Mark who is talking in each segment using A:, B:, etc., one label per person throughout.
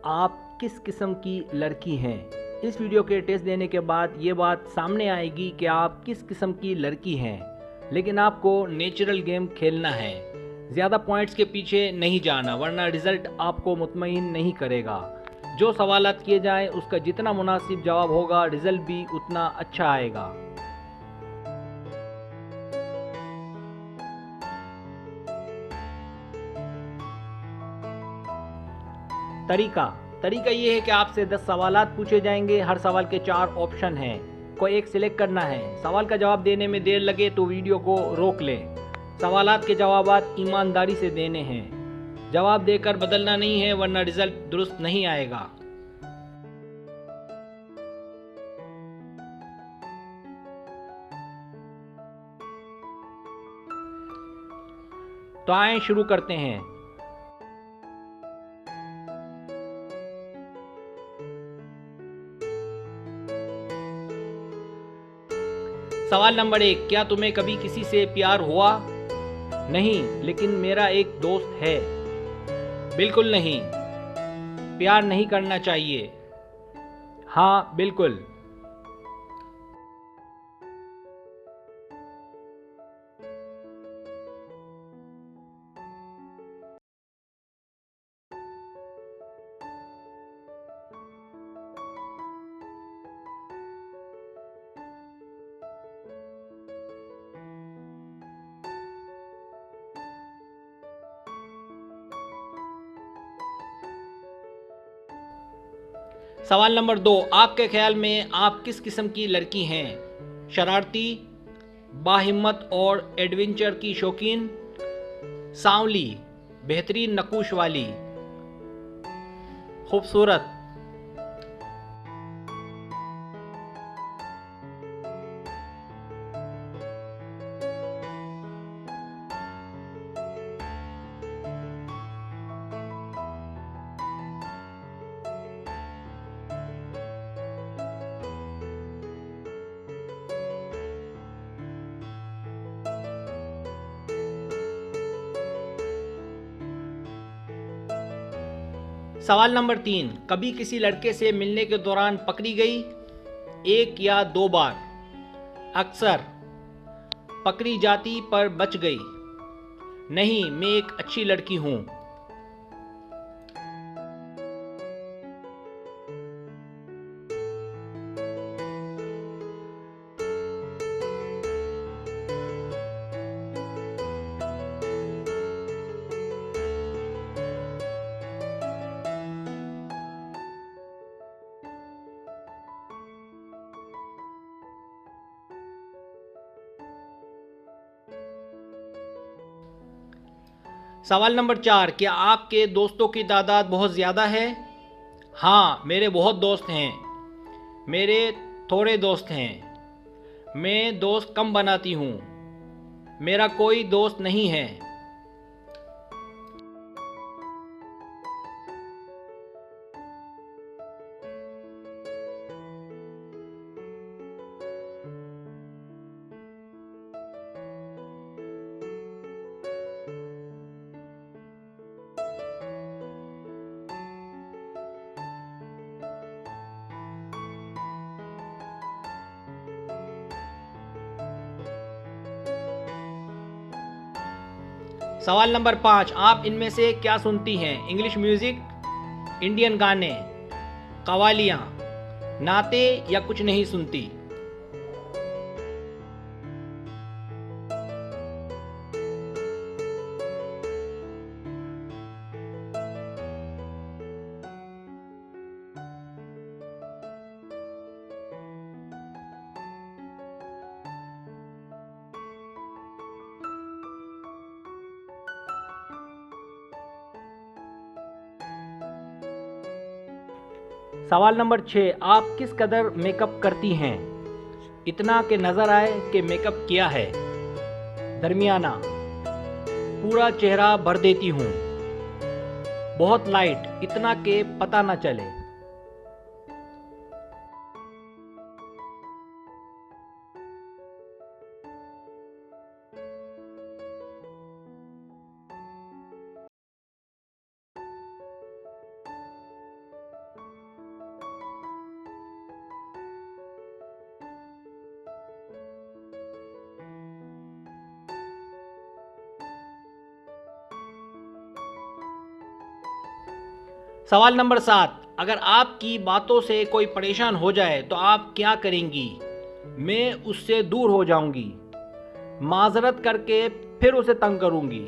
A: आप किस किस्म की लड़की हैं। इस वीडियो के टेस्ट देने के बाद ये बात सामने आएगी कि आप किस किस्म की लड़की हैं, लेकिन आपको नेचुरल गेम खेलना है। ज़्यादा पॉइंट्स के पीछे नहीं जाना, वरना रिज़ल्ट आपको मुतमईन नहीं करेगा। जो सवालात किए जाएं उसका जितना मुनासिब जवाब होगा, रिज़ल्ट भी उतना अच्छा आएगा। तरीका ये है कि आपसे 10 सवालात पूछे जाएंगे। हर सवाल के 4 ऑप्शन हैं, कोई एक सिलेक्ट करना है। सवाल का जवाब देने में देर लगे तो वीडियो को रोक लें। सवालात के जवाबात ईमानदारी से देने हैं, जवाब देकर बदलना नहीं है, वरना रिजल्ट दुरुस्त नहीं आएगा। तो आए शुरू करते हैं। सवाल नंबर 1, क्या तुम्हें कभी किसी से प्यार हुआ? नहीं, लेकिन मेरा एक दोस्त है। बिल्कुल नहीं, प्यार नहीं करना चाहिए। हाँ, बिल्कुल। सवाल नंबर 2, आपके ख्याल में आप किस किस्म की लड़की हैं? शरारती, बाहिम्मत और एडवेंचर की शौकीन, सांवली, बेहतरीन नकुश वाली, खूबसूरत। सवाल नंबर 3, कभी किसी लड़के से मिलने के दौरान पकड़ी गई? 1 या 2 बार। अक्सर। पकड़ी जाती पर बच गई। नहीं, मैं एक अच्छी लड़की हूँ। सवाल नंबर 4, क्या आपके दोस्तों की तादाद बहुत ज़्यादा है? हाँ, मेरे बहुत दोस्त हैं। मेरे थोड़े दोस्त हैं। मैं दोस्त कम बनाती हूँ। मेरा कोई दोस्त नहीं है। सवाल नंबर 5, आप इनमें से क्या सुनती हैं? इंग्लिश म्यूज़िक, इंडियन गाने, कवालियाँ, नाते या कुछ नहीं सुनती? सवाल नंबर 6, आप किस कदर मेकअप करती हैं? इतना कि नज़र आए कि मेकअप किया है। दरमियाना। पूरा चेहरा भर देती हूँ। बहुत लाइट, इतना कि पता न चले। सवाल नंबर 7, अगर आपकी बातों से कोई परेशान हो जाए तो आप क्या करेंगी? मैं उससे दूर हो जाऊंगी, माजरत करके फिर उसे तंग करूंगी,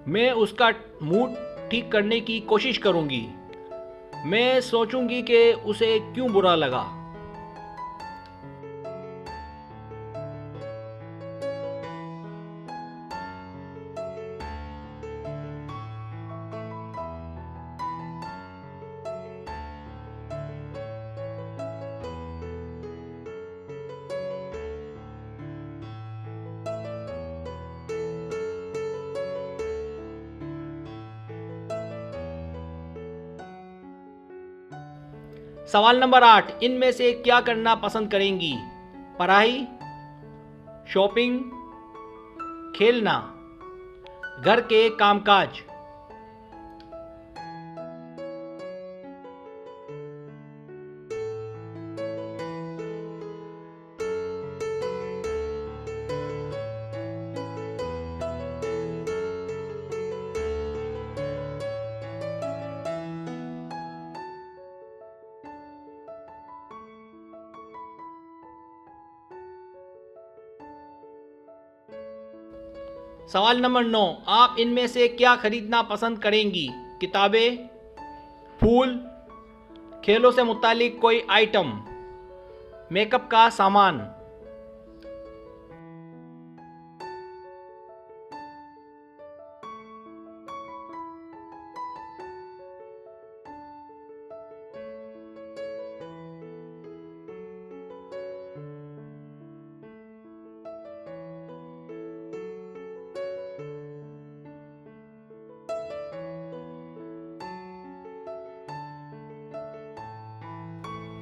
A: मैं उसका मूड ठीक करने की कोशिश करूंगी, मैं सोचूंगी कि उसे क्यों बुरा लगा। सवाल नंबर 8, इनमें से क्या करना पसंद करेंगी? पढ़ाई, शॉपिंग, खेलना, घर के कामकाज। सवाल नंबर 9, आप इनमें से क्या खरीदना पसंद करेंगी? किताबें, फूल, खेलों से मुतालिक कोई आइटम, मेकअप का सामान।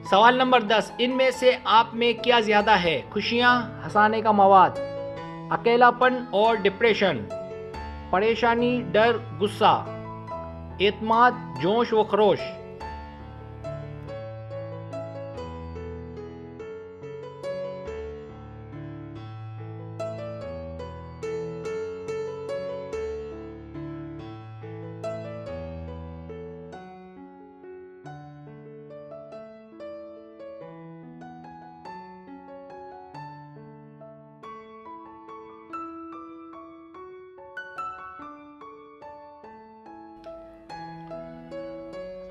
A: सवाल नंबर 10, इनमें से आप में क्या ज़्यादा है? खुशियाँ, हंसाने का मवाद, अकेलापन और डिप्रेशन, परेशानी, डर, गुस्सा, एतमाद, जोश व खरोश।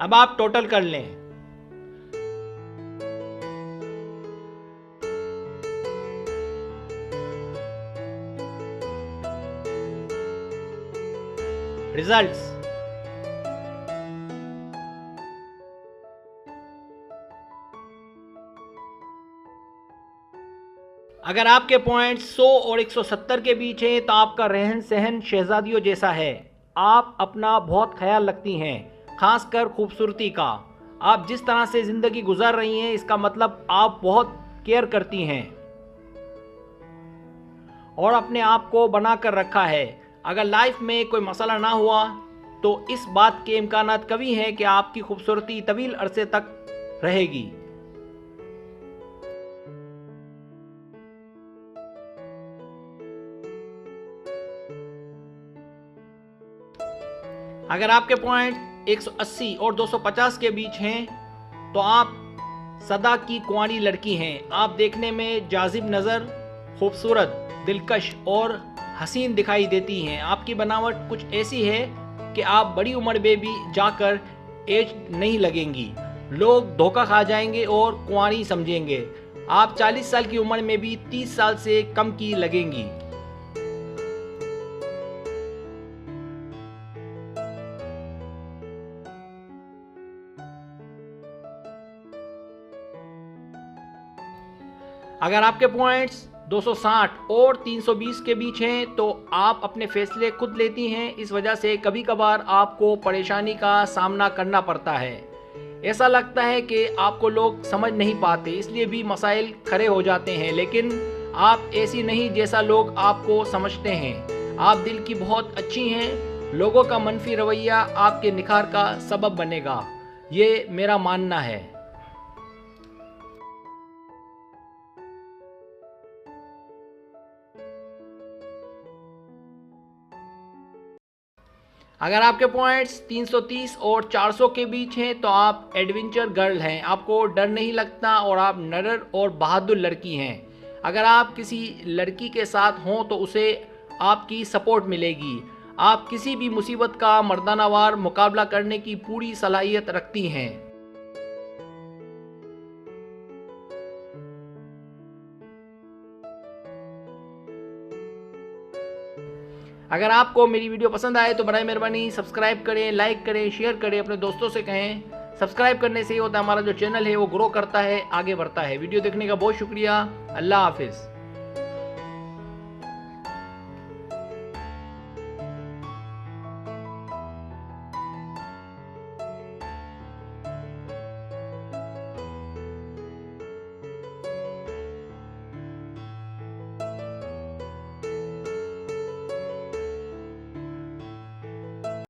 A: अब आप टोटल कर लें। रिजल्ट्स। अगर आपके पॉइंट 100 और 170 के बीच हैं तो आपका रहन सहन शहजादियों जैसा है। आप अपना बहुत ख्याल रखती हैं, खासकर खूबसूरती का। आप जिस तरह से ज़िंदगी गुजार रही हैं इसका मतलब आप बहुत केयर करती हैं और अपने आप को बना कर रखा है। अगर लाइफ में कोई मसला ना हुआ तो इस बात के इम्कानात कभी हैं कि आपकी खूबसूरती तवील अरसे तक रहेगी। अगर आपके पॉइंट 180 और 250 के बीच हैं तो आप सदा की कुंवारी लड़की हैं। आप देखने में जाजिब नज़र, खूबसूरत, दिलकश और हसीन दिखाई देती हैं। आपकी बनावट कुछ ऐसी है कि आप बड़ी उम्र में भी जाकर एज नहीं लगेंगी। लोग धोखा खा जाएंगे और कुंवारी समझेंगे। आप 40 साल की उम्र में भी 30 साल से कम की लगेंगी। अगर आपके पॉइंट्स 260 और 320 के बीच हैं तो आप अपने फैसले खुद लेती हैं। इस वजह से कभी कभार आपको परेशानी का सामना करना पड़ता है। ऐसा लगता है कि आपको लोग समझ नहीं पाते, इसलिए भी मसाइल खड़े हो जाते हैं। लेकिन आप ऐसी नहीं जैसा लोग आपको समझते हैं। आप दिल की बहुत अच्छी हैं। लोगों का मनफी रवैया आपके निखार का सबब बनेगा, ये मेरा मानना है। अगर आपके पॉइंट्स 330 और 400 के बीच हैं तो आप एडवेंचर गर्ल हैं, आपको डर नहीं लगता और आप नडर और बहादुर लड़की हैं। अगर आप किसी लड़की के साथ हों तो उसे आपकी सपोर्ट मिलेगी। आप किसी भी मुसीबत का मर्दानावार मुकाबला करने की पूरी सलाहियत रखती हैं। अगर आपको मेरी वीडियो पसंद आए तो बराए मेहरबानी सब्सक्राइब करें, लाइक करें, शेयर करें, अपने दोस्तों से कहें। सब्सक्राइब करने से ही होता है हमारा जो चैनल है वो ग्रो करता है, आगे बढ़ता है। वीडियो देखने का बहुत शुक्रिया। अल्लाह हाफिज़।